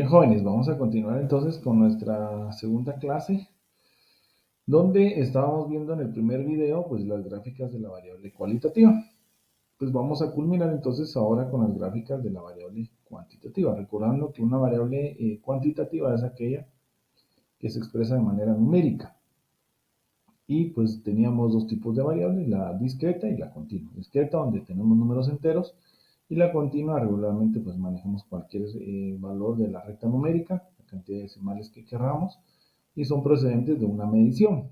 jóvenes, vamos a continuar entonces con nuestra segunda clase, donde estábamos viendo en el primer video pues las gráficas de la variable cualitativa. Pues vamos a culminar entonces ahora con las gráficas de la variable cuantitativa, recordando que una variable cuantitativa es aquella que se expresa de manera numérica. Y pues teníamos dos tipos de variables, la discreta y la continua. Discreta donde tenemos números enteros y la continua regularmente pues manejamos cualquier valor de la recta numérica, la cantidad de decimales que queramos, y son procedentes de una medición.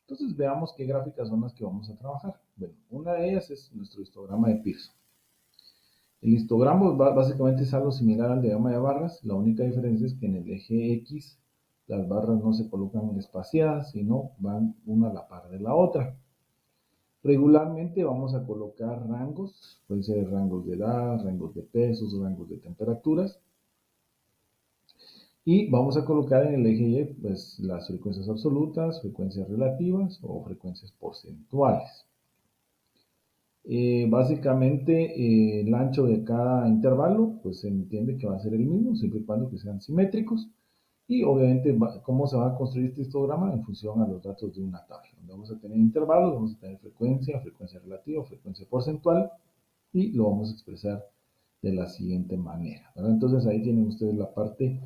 Entonces veamos qué gráficas son las que vamos a trabajar. Bueno, una de ellas es nuestro histograma de Pearson. El histograma básicamente es algo similar al diagrama de barras, la única diferencia es que en el eje X las barras no se colocan espaciadas, sino van una a la par de la otra. Regularmente vamos a colocar rangos, pueden ser rangos de edad, rangos de pesos, rangos de temperaturas. Y vamos a colocar en el eje Y pues, las frecuencias absolutas, frecuencias relativas o frecuencias porcentuales. Básicamente el ancho de cada intervalo pues se entiende que va a ser el mismo siempre y cuando que sean simétricos y obviamente cómo se va a construir este histograma en función a los datos de una tabla donde vamos a tener intervalos, vamos a tener frecuencia, frecuencia relativa, frecuencia porcentual y lo vamos a expresar de la siguiente manera, ¿verdad? Entonces ahí tienen ustedes la parte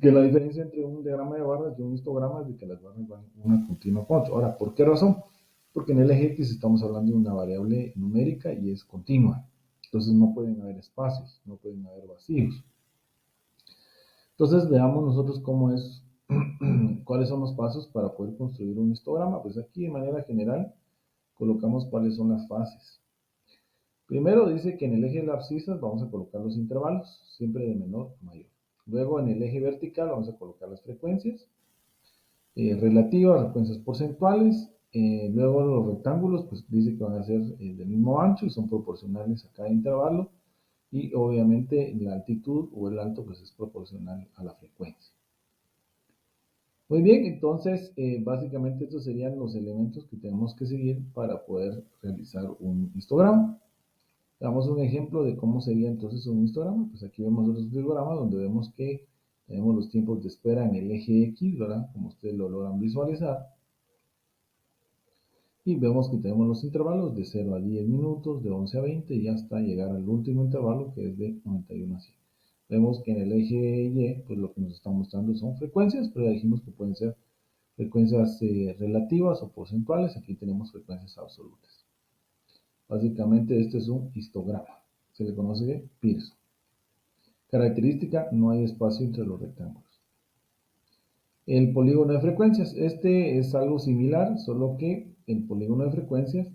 que la diferencia entre un diagrama de barras y un histograma es de que las barras van una continua con otra. Ahora, ¿por qué razón? Porque en el eje X estamos hablando de una variable numérica y es continua. Entonces no pueden haber espacios, no pueden haber vacíos. Entonces veamos nosotros cómo es, cuáles son los pasos para poder construir un histograma. Pues aquí de manera general colocamos cuáles son las fases. Primero dice que en el eje de las abscisas vamos a colocar los intervalos, siempre de menor a mayor. Luego en el eje vertical vamos a colocar las frecuencias relativas, frecuencias porcentuales. Luego los rectángulos, pues dice que van a ser del mismo ancho y son proporcionales a cada intervalo. Y obviamente la altitud o el alto pues es proporcional a la frecuencia. Muy bien, entonces básicamente estos serían los elementos que tenemos que seguir para poder realizar un histograma. Damos un ejemplo de cómo sería entonces un histograma. Pues aquí vemos los histogramas donde vemos que tenemos los tiempos de espera en el eje X, ¿verdad? Como ustedes lo logran visualizar. Y vemos que tenemos los intervalos de 0 a 10 minutos, de 11 a 20 y hasta llegar al último intervalo que es de 91 a 100. Vemos que en el eje Y, pues lo que nos está mostrando son frecuencias, pero ya dijimos que pueden ser frecuencias relativas o porcentuales. Aquí tenemos frecuencias absolutas. Básicamente este es un histograma. Se le conoce de Pearson. Característica, no hay espacio entre los rectángulos. El polígono de frecuencias. Este es algo similar, solo que el polígono de frecuencias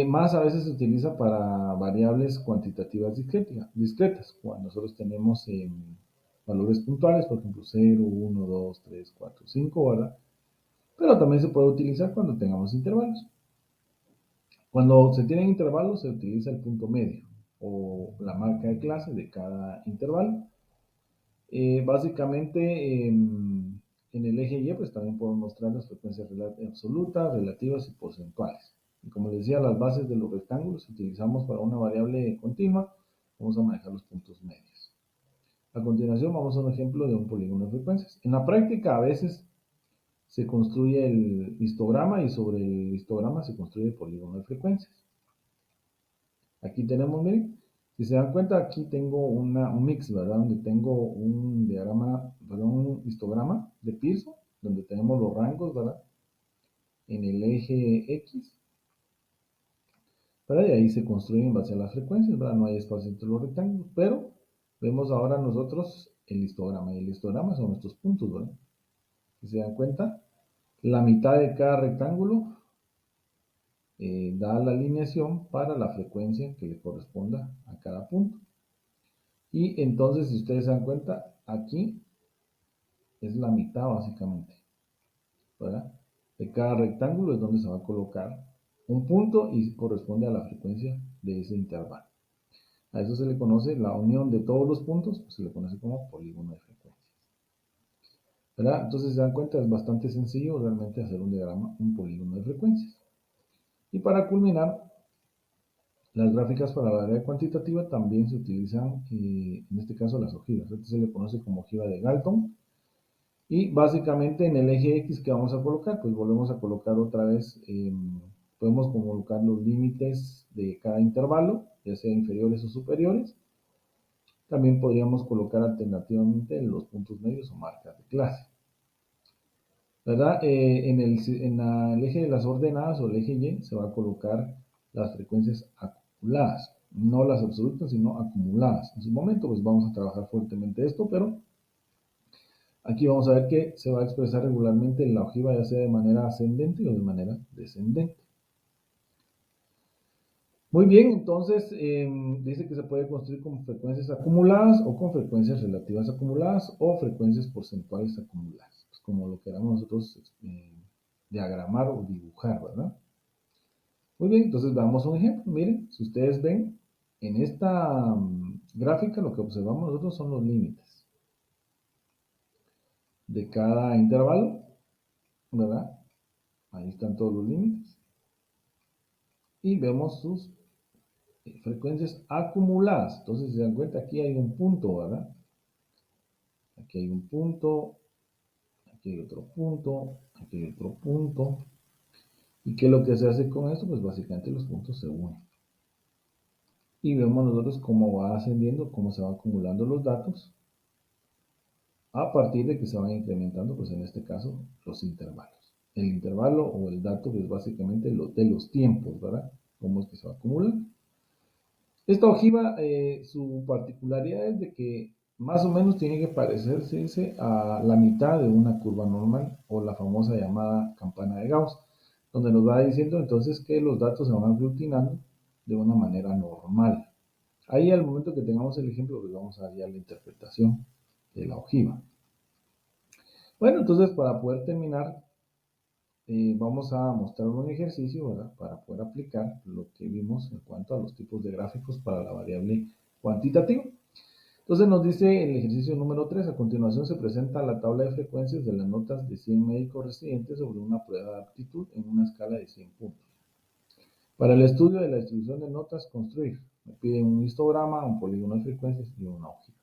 más a veces se utiliza para variables cuantitativas discretas, cuando nosotros tenemos valores puntuales, por ejemplo 0, 1, 2, 3, 4, 5, ¿verdad? Pero también se puede utilizar cuando tengamos intervalos. Cuando se tienen intervalos se utiliza el punto medio o la marca de clase de cada intervalo. Básicamente en el eje Y pues también podemos mostrar las frecuencias absolutas, relativas y porcentuales. Y como les decía, las bases de los rectángulos que utilizamos para una variable continua, vamos a manejar los puntos medios. A continuación vamos a un ejemplo de un polígono de frecuencias. En la práctica a veces se construye el histograma y sobre el histograma se construye el polígono de frecuencias. Aquí tenemos, miren, si se dan cuenta, aquí tengo un mix, ¿verdad? Donde tengo un diagrama, perdón, un histograma de Pearson, donde tenemos los rangos, ¿verdad? En el eje X, ¿verdad? Y ahí se construye en base a las frecuencias, ¿verdad? No hay espacio entre los rectángulos, pero vemos ahora nosotros el histograma, y el histograma son estos puntos, ¿verdad? Si se dan cuenta, la mitad de cada rectángulo da la alineación para la frecuencia que le corresponda a cada punto. Y entonces, si ustedes se dan cuenta, aquí es la mitad básicamente, ¿verdad? De cada rectángulo es donde se va a colocar un punto y corresponde a la frecuencia de ese intervalo. A eso se le conoce la unión de todos los puntos, pues se le conoce como polígono de frecuencias, ¿verdad? Entonces, se dan cuenta, es bastante sencillo realmente hacer un diagrama, un polígono de frecuencias. Y para culminar, Las gráficas para la variable cuantitativa también se utilizan, en este caso las ojivas. Esto se le conoce como ojiva de Galton. Y básicamente en el eje X que vamos a colocar, pues volvemos a colocar otra vez, podemos colocar los límites de cada intervalo, ya sea inferiores o superiores. También podríamos colocar alternativamente los puntos medios o marcas de clase. ¿Verdad? En el eje de las ordenadas o el eje Y se va a colocar las frecuencias acumuladas, no las absolutas, sino acumuladas. En su momento, pues vamos a trabajar fuertemente esto, pero aquí vamos a ver que se va a expresar regularmente la ojiva, ya sea de manera ascendente o de manera descendente. Muy bien, entonces dice que se puede construir con frecuencias acumuladas o con frecuencias relativas acumuladas o frecuencias porcentuales acumuladas, pues como lo queramos nosotros diagramar o dibujar, ¿verdad? Muy bien, entonces veamos un ejemplo. Miren, si ustedes ven, en esta gráfica lo que observamos nosotros son los límites de cada intervalo, ¿verdad? Ahí están todos los límites. Y vemos sus frecuencias acumuladas. Entonces, si se dan cuenta, aquí hay un punto, ¿verdad? Aquí hay un punto, aquí hay otro punto, aquí hay otro punto. ¿Y qué es lo que se hace con esto? Pues básicamente los puntos se unen. Y vemos nosotros cómo va ascendiendo, cómo se van acumulando los datos a partir de que se van incrementando, pues en este caso, los intervalos. El intervalo o el dato es básicamente lo de los tiempos, ¿verdad? Cómo es que se va acumulando. Esta ojiva, su particularidad es de que más o menos tiene que parecerse a la mitad de una curva normal o la famosa llamada campana de Gauss, donde nos va diciendo entonces que los datos se van aglutinando de una manera normal. Ahí al momento que tengamos el ejemplo, pues vamos a dar ya la interpretación de la ojiva. Bueno, entonces para poder terminar, vamos a mostrar un ejercicio, ¿verdad? Para poder aplicar lo que vimos en cuanto a los tipos de gráficos para la variable cuantitativa. Entonces nos dice el ejercicio número 3, a continuación se presenta la tabla de frecuencias de las notas de 100 médicos residentes sobre una prueba de aptitud en una escala de 100 puntos. Para el estudio de la distribución de notas, construir. Me piden un histograma, un polígono de frecuencias y una hoja.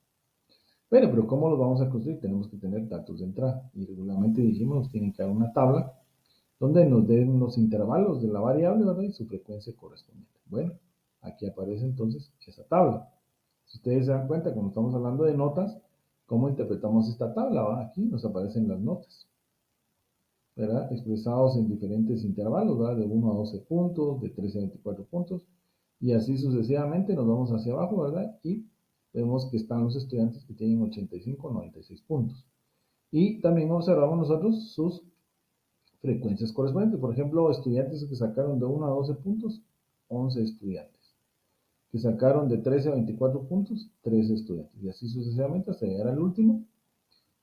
Bueno, pero ¿cómo los vamos a construir? Tenemos que tener datos de entrada. Y regularmente dijimos, nos tienen que dar una tabla donde nos den los intervalos de la variable, ¿verdad? Y su frecuencia correspondiente. Bueno, aquí aparece entonces esa tabla. Si ustedes se dan cuenta, cuando estamos hablando de notas, ¿cómo interpretamos esta tabla? ¿Va? Aquí nos aparecen las notas, ¿verdad? Expresados en diferentes intervalos, ¿verdad? De 1 a 12 puntos, de 13 a 24 puntos, y así sucesivamente nos vamos hacia abajo, ¿verdad? Y vemos que están los estudiantes que tienen 85 o 96 puntos. Y también observamos nosotros sus frecuencias correspondientes. Por ejemplo, estudiantes que sacaron de 1 a 12 puntos, 11 estudiantes. Que sacaron de 13 a 24 puntos, 13 estudiantes. Y así sucesivamente hasta llegar al último,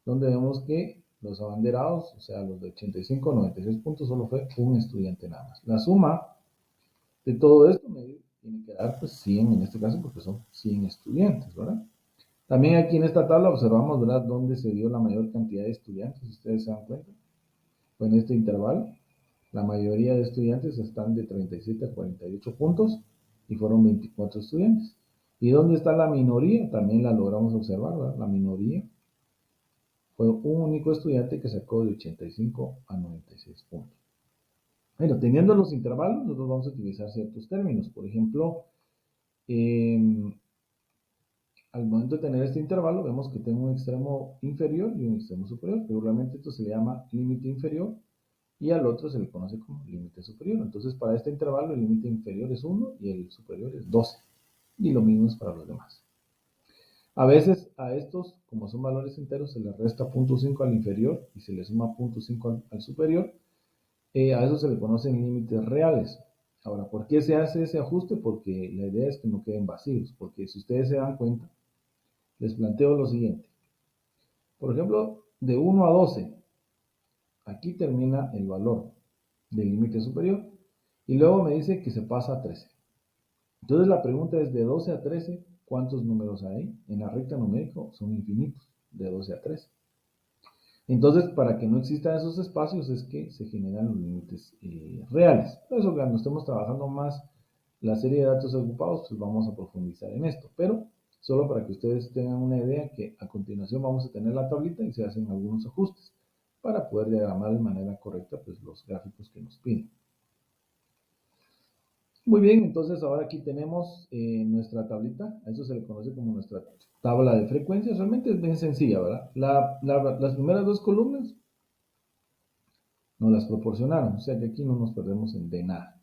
donde vemos que los abanderados, o sea, los de 85 a 96 puntos, solo fue un estudiante nada más. La suma de todo esto me tiene que dar pues 100 en este caso, porque son 100 estudiantes, ¿verdad? También aquí en esta tabla observamos, ¿verdad?, dónde se dio la mayor cantidad de estudiantes, si ustedes se dan cuenta. Pues en este intervalo, la mayoría de estudiantes están de 37 a 48 puntos y fueron 24 estudiantes. ¿Y dónde está la minoría? También la logramos observar, ¿verdad? La minoría fue un único estudiante que sacó de 85 a 96 puntos. Bueno, teniendo los intervalos, nosotros vamos a utilizar ciertos términos. Por ejemplo, al momento de tener este intervalo, vemos que tengo un extremo inferior y un extremo superior. Regularmente esto se le llama límite inferior y al otro se le conoce como límite superior. Entonces, para este intervalo, el límite inferior es 1 y el superior es 12. Y lo mismo es para los demás. A veces a estos, como son valores enteros, se les resta 0.5 al inferior y se le suma 0.5 al superior. A eso se le conocen límites reales. Ahora, ¿por qué se hace ese ajuste? Porque la idea es que no queden vacíos. Porque si ustedes se dan cuenta, les planteo lo siguiente. Por ejemplo, de 1 a 12, aquí termina el valor del límite superior y luego me dice que se pasa a 13. Entonces la pregunta es, de 12 a 13, ¿cuántos números hay? En la recta numérica son infinitos, de 12 a 13. Entonces, para que no existan esos espacios es que se generan los límites reales. Por eso cuando estemos trabajando más la serie de datos ocupados, pues vamos a profundizar en esto, pero solo para que ustedes tengan una idea que a continuación vamos a tener la tablita y se hacen algunos ajustes para poder diagramar de manera correcta pues los gráficos que nos piden. Muy bien, entonces ahora aquí tenemos nuestra tablita, a eso se le conoce como nuestra tabla de frecuencias, realmente es bien sencilla, ¿verdad? Las primeras dos columnas nos las proporcionaron, o sea que aquí no nos perdemos de nada.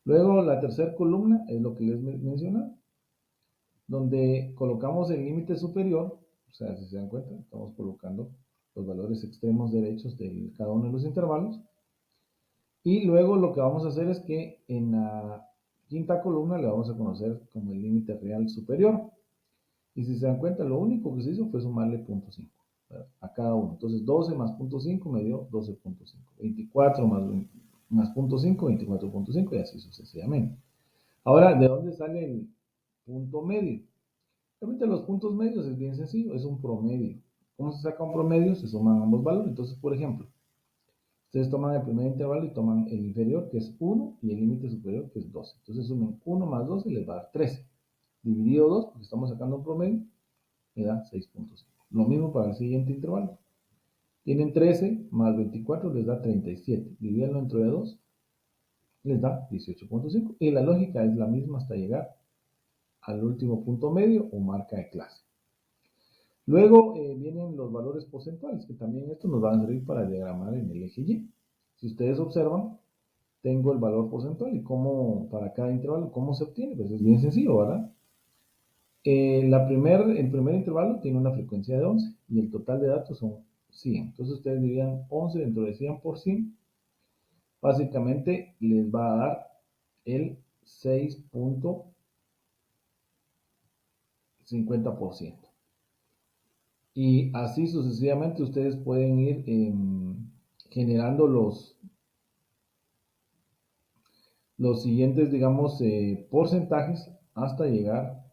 Luego la tercera columna es lo que les mencionaba, donde colocamos el límite superior, o sea, si se dan cuenta, estamos colocando los valores extremos derechos de cada uno de los intervalos. Y luego lo que vamos a hacer es que en la quinta columna le vamos a conocer como el límite real superior. Y si se dan cuenta, lo único que se hizo fue sumarle 0.5 a cada uno. Entonces 12 más 0.5 me dio 12.5. 24 más 0.5, 24.5 y así sucesivamente. Ahora, ¿de dónde sale el punto medio? Realmente los puntos medios es bien sencillo, es un promedio. ¿Cómo se saca un promedio? Se suman ambos valores. Entonces, por ejemplo, ustedes toman el primer intervalo y toman el inferior, que es 1, y el límite superior, que es 12. Entonces sumen 1 más 12 y les va a dar 13. Dividido 2, porque estamos sacando un promedio, me da 6.5. Lo mismo para el siguiente intervalo. Tienen 13 más 24, les da 37. Divídanlo entre 2, les da 18.5. Y la lógica es la misma hasta llegar al último punto medio o marca de clase. Luego vienen los valores porcentuales, que también estos nos van a servir para diagramar en el eje Y. Si ustedes observan, tengo el valor porcentual y cómo, para cada intervalo, ¿cómo se obtiene? Pues es bien sencillo, ¿verdad? El primer intervalo tiene una frecuencia de 11 y el total de datos son 100. Entonces ustedes dirían 11 dentro de 100 por 100, básicamente les va a dar el 6.50%. Y así sucesivamente ustedes pueden ir generando los siguientes, digamos, porcentajes hasta llegar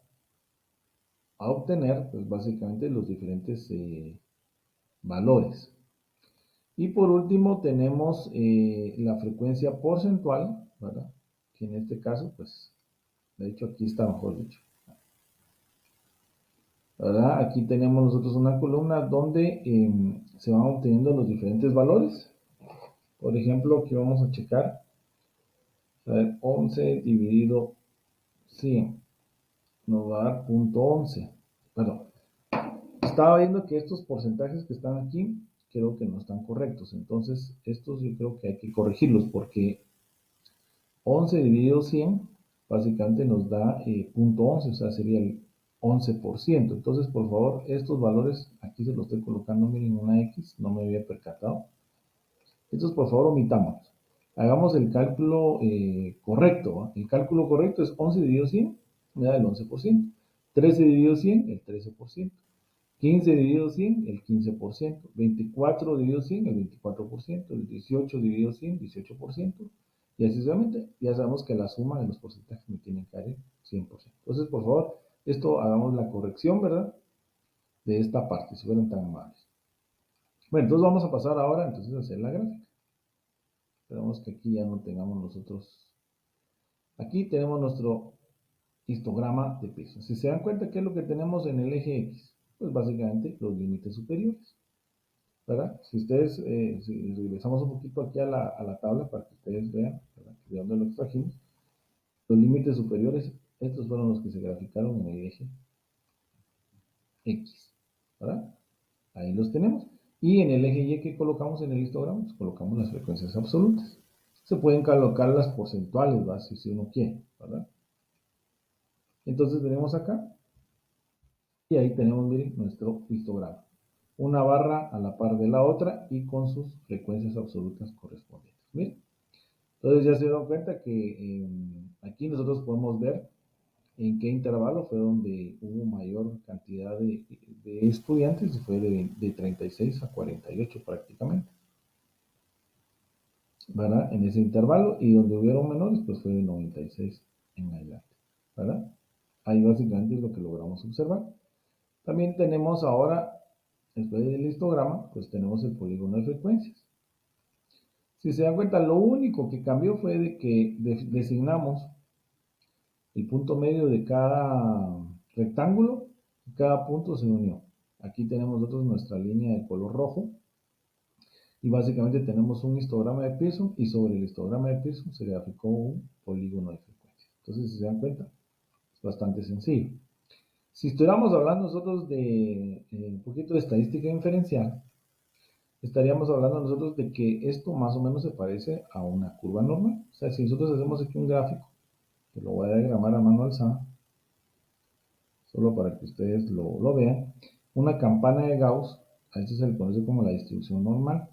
a obtener, pues básicamente los diferentes valores. Y por último tenemos la frecuencia porcentual, ¿verdad? Que en este caso, pues, de hecho aquí está mejor dicho. ¿Verdad? Aquí tenemos nosotros una columna donde se van obteniendo los diferentes valores. Por ejemplo, aquí vamos a checar. A ver, 11 dividido 100 nos va a dar 0.11. Perdón. Estaba viendo que estos porcentajes que están aquí creo que no están correctos. Entonces, estos yo creo que hay que corregirlos porque 11 dividido 100 básicamente nos da 0.11, o sea, sería el 11%. Entonces, por favor, estos valores, aquí se los estoy colocando, miren, una X, no me había percatado. Estos, por favor, omitámonos. Hagamos el cálculo correcto. El cálculo correcto es 11 dividido 100, me da el 11%. 13 dividido 100, el 13%. 15 dividido 100, el 15%. 24 dividido 100, el 24%. El 18 dividido 100, 18%. Y así sucesivamente, ya sabemos que la suma de los porcentajes me tiene que dar el 100%. Entonces, por favor, esto hagamos la corrección, ¿verdad? De esta parte, si fueran tan amables. Bueno, entonces vamos a pasar ahora entonces a hacer la gráfica. Esperamos que aquí ya no tengamos nosotros. Aquí tenemos nuestro histograma de peso. Si se dan cuenta, ¿qué es lo que tenemos en el eje X? Pues básicamente los límites superiores, ¿verdad? Si ustedes, si regresamos un poquito aquí a la tabla para que ustedes vean, ¿verdad? De dónde lo extrajimos. Los límites superiores, estos fueron los que se graficaron en el eje X, ¿verdad? Ahí los tenemos. Y en el eje Y que colocamos en el histograma, pues colocamos las frecuencias absolutas. Se pueden colocar las porcentuales, ¿verdad? Si uno quiere, ¿verdad? Entonces venimos acá y ahí tenemos, miren, nuestro histograma. Una barra a la par de la otra y con sus frecuencias absolutas correspondientes. Miren. Entonces ya se dan cuenta que aquí nosotros podemos ver en qué intervalo fue donde hubo mayor cantidad de estudiantes, fue de 36 a 48 prácticamente, ¿verdad? En ese intervalo, y donde hubieron menores, pues fue de 96 en adelante, ¿verdad? Ahí básicamente es lo que logramos observar. También tenemos ahora, después del histograma, pues tenemos el polígono de frecuencias. Si se dan cuenta, lo único que cambió fue de que designamos el punto medio de cada rectángulo, cada punto se unió. Aquí tenemos nosotros nuestra línea de color rojo y básicamente tenemos un histograma de Pearson y sobre el histograma de Pearson se graficó un polígono de frecuencia. Entonces, si se dan cuenta, es bastante sencillo. Si estuviéramos hablando nosotros de un poquito de estadística inferencial, estaríamos hablando nosotros de que esto más o menos se parece a una curva normal. O sea, si nosotros hacemos aquí un gráfico, que lo voy a diagramar a mano alzada, solo para que ustedes lo vean, una campana de Gauss, a eso se le conoce como la distribución normal.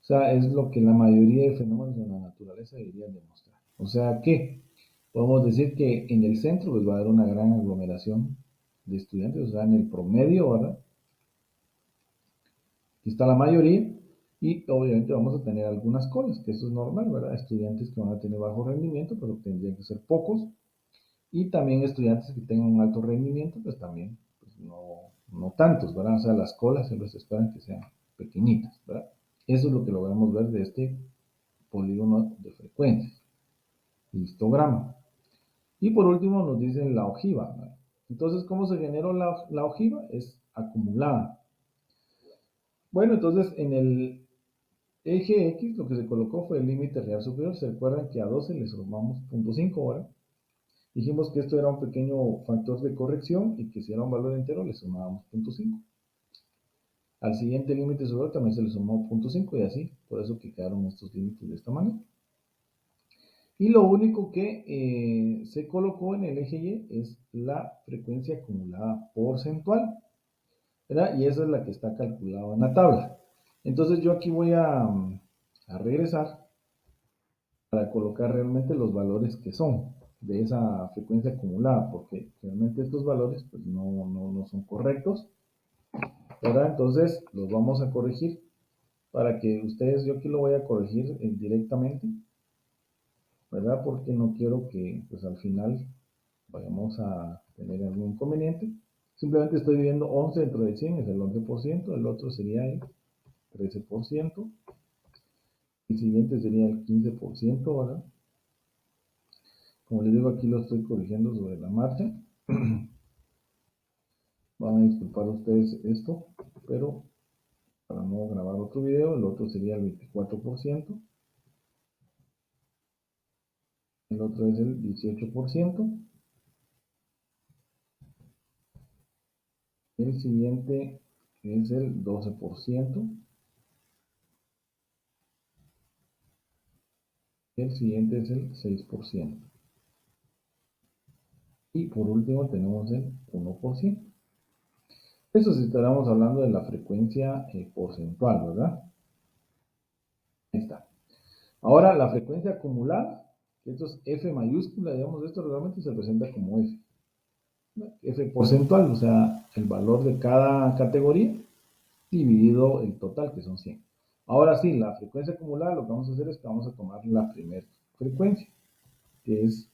O sea, es lo que la mayoría de fenómenos de la naturaleza deberían demostrar. O sea que podemos decir que en el centro pues, va a haber una gran aglomeración de estudiantes, o sea, en el promedio, ¿verdad? Aquí está la mayoría y obviamente vamos a tener algunas colas, que eso es normal, ¿verdad? Estudiantes que van a tener bajo rendimiento, pero tendrían que ser pocos. Y también estudiantes que tengan un alto rendimiento, pues también pues no tantos, ¿verdad? O sea, las colas siempre se esperan que sean pequeñitas, ¿verdad? Eso es lo que logramos ver de este polígono de frecuencias, histograma. Y por último nos dicen la ojiva, ¿verdad? Entonces, ¿cómo se generó la ojiva? Es acumulada. Bueno, entonces en el eje X lo que se colocó fue el límite real superior. ¿Se recuerdan que a 12 le sumamos 0.5 ahora? Dijimos que esto era un pequeño factor de corrección y que si era un valor entero le sumábamos 0.5. Al siguiente límite superior también se le sumó 0.5 y así, por eso que quedaron estos límites de esta manera. Y lo único que se colocó en el eje Y es la frecuencia acumulada porcentual, ¿verdad? Y esa es la que está calculada en la tabla. Entonces yo aquí voy a regresar para colocar realmente los valores que son de esa frecuencia acumulada, porque realmente estos valores pues, no son correctos, ¿verdad? Entonces los vamos a corregir para que ustedes, yo aquí lo voy a corregir directamente, ¿verdad? Porque no quiero que pues al final vayamos a tener algún inconveniente. Simplemente estoy viendo 11 dentro de 100, es el 11%, el otro sería el 13%, el siguiente sería el 15%, ¿verdad? Como les digo, aquí lo estoy corrigiendo sobre la marcha. Van a disculpar ustedes esto, pero para no grabar otro video, el otro sería el 24%, el otro es el 18%, el siguiente es el 12%, el siguiente es el 6%. Y por último tenemos el 1%. Eso si estaremos hablando de la frecuencia porcentual, ¿verdad? Ahí está. Ahora la frecuencia acumulada, que esto es F mayúscula, digamos, esto realmente se presenta como F. F porcentual, o sea, el valor de cada categoría dividido el total, que son 100. Ahora sí, la frecuencia acumulada, lo que vamos a hacer es que vamos a tomar la primera frecuencia, que es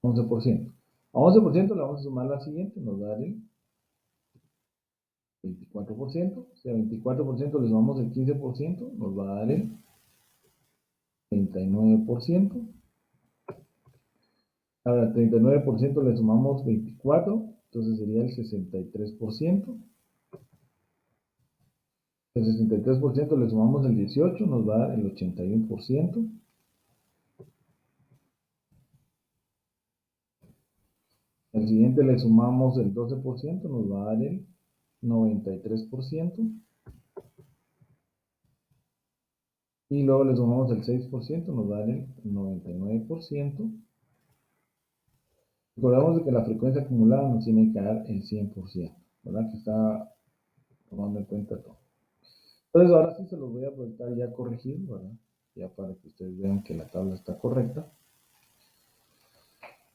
11%. A 11% le vamos a sumar la siguiente, nos da el 24%. Si a 24% le sumamos el 15%, nos va a dar el 39%. Ahora, 39% le sumamos 24, entonces sería el 63%. El 63% le sumamos el 18, nos va a dar el 81%. Al siguiente le sumamos el 12%, nos va a dar el 93%. Y luego le sumamos el 6%, nos va a dar el 99%. Recordemos que la frecuencia acumulada nos tiene que dar el 100%, ¿verdad? Que está tomando en cuenta todo. Entonces ahora sí se los voy a presentar ya corregido, ¿verdad? Ya para que ustedes vean que la tabla está correcta.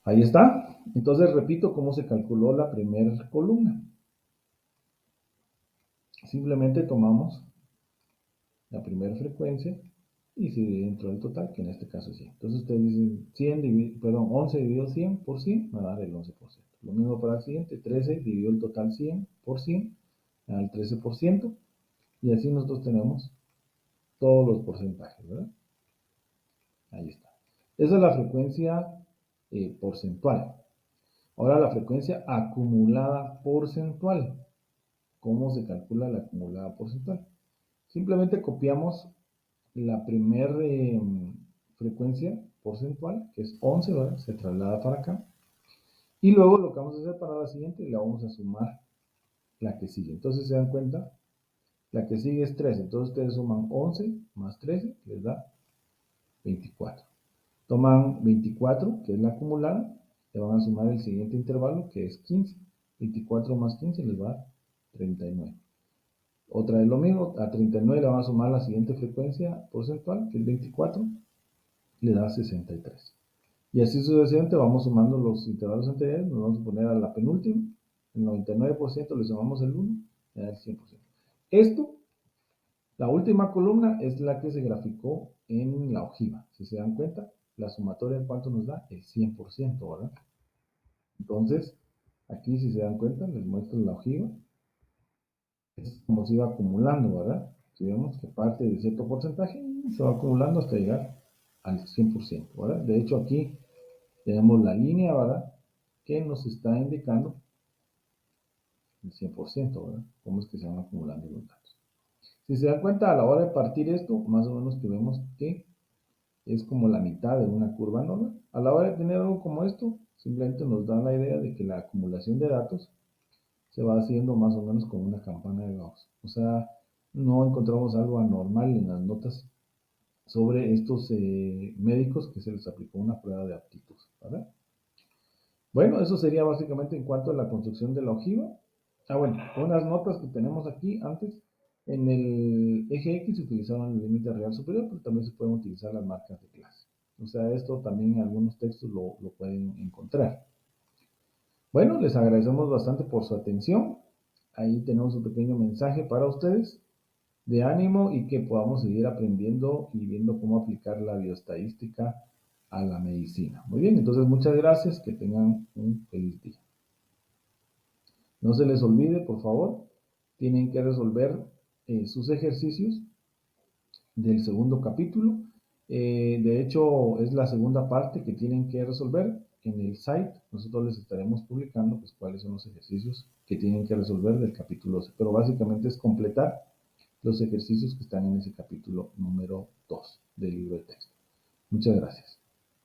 Ahí está. Entonces repito cómo se calculó la primera columna. Simplemente tomamos la primera frecuencia y se divide dentro del total, que en este caso es 100. Entonces ustedes dicen 11 dividido 100 por 100, me va a dar el 11%. Lo mismo para el siguiente, 13 dividido el total 100 por 100, me da el 13%. Y así nosotros tenemos todos los porcentajes, ¿verdad? Ahí está. Esa es la frecuencia porcentual. Ahora la frecuencia acumulada porcentual. ¿Cómo se calcula la acumulada porcentual? Simplemente copiamos la primera frecuencia porcentual, que es 11, ¿verdad? Se traslada para acá. Y luego lo que vamos a hacer para la siguiente, le vamos a sumar la que sigue. Entonces se dan cuenta, la que sigue es 13. Entonces ustedes suman 11 más 13, que les da 24. Toman 24, que es la acumulada, le van a sumar el siguiente intervalo, que es 15. 24 más 15 les va a dar 39. Otra vez lo mismo, a 39 le van a sumar la siguiente frecuencia porcentual, que es 24, le da 63. Y así sucesivamente vamos sumando los intervalos anteriores, nos vamos a poner a la penúltima, el 99% le sumamos el 1, le da el 100%. Esto, la última columna, es la que se graficó en la ojiva. Si se dan cuenta, la sumatoria de cuánto nos da el 100%, ¿verdad? Entonces, aquí si se dan cuenta, les muestro la ojiva. Es como se iba acumulando, ¿verdad? Si vemos que parte de cierto porcentaje, se va acumulando hasta llegar al 100%, ¿verdad? De hecho, aquí tenemos la línea, ¿verdad? Que nos está indicando el 100%, ¿verdad? Cómo es que se van acumulando los datos. Si se dan cuenta, a la hora de partir esto, más o menos que vemos que es como la mitad de una curva normal. A la hora de tener algo como esto, simplemente nos da la idea de que la acumulación de datos se va haciendo más o menos como una campana de Gauss. O sea, no encontramos algo anormal en las notas sobre estos médicos que se les aplicó una prueba de aptitud, ¿verdad? Bueno, eso sería básicamente en cuanto a la construcción de la ojiva. Bueno, unas notas que tenemos aquí antes. En el eje X se utilizaban el límite real superior, pero también se pueden utilizar las marcas de clase. O sea, esto también en algunos textos lo pueden encontrar. Bueno, les agradecemos bastante por su atención. Ahí tenemos un pequeño mensaje para ustedes de ánimo y que podamos seguir aprendiendo y viendo cómo aplicar la bioestadística a la medicina. Muy bien, entonces muchas gracias, que tengan un feliz día. No se les olvide, por favor, tienen que resolver sus ejercicios del segundo capítulo. De hecho, es la segunda parte que tienen que resolver en el site. Nosotros les estaremos publicando pues, cuáles son los ejercicios que tienen que resolver del capítulo 12. Pero básicamente es completar los ejercicios que están en ese capítulo número 2 del libro de texto. Muchas gracias.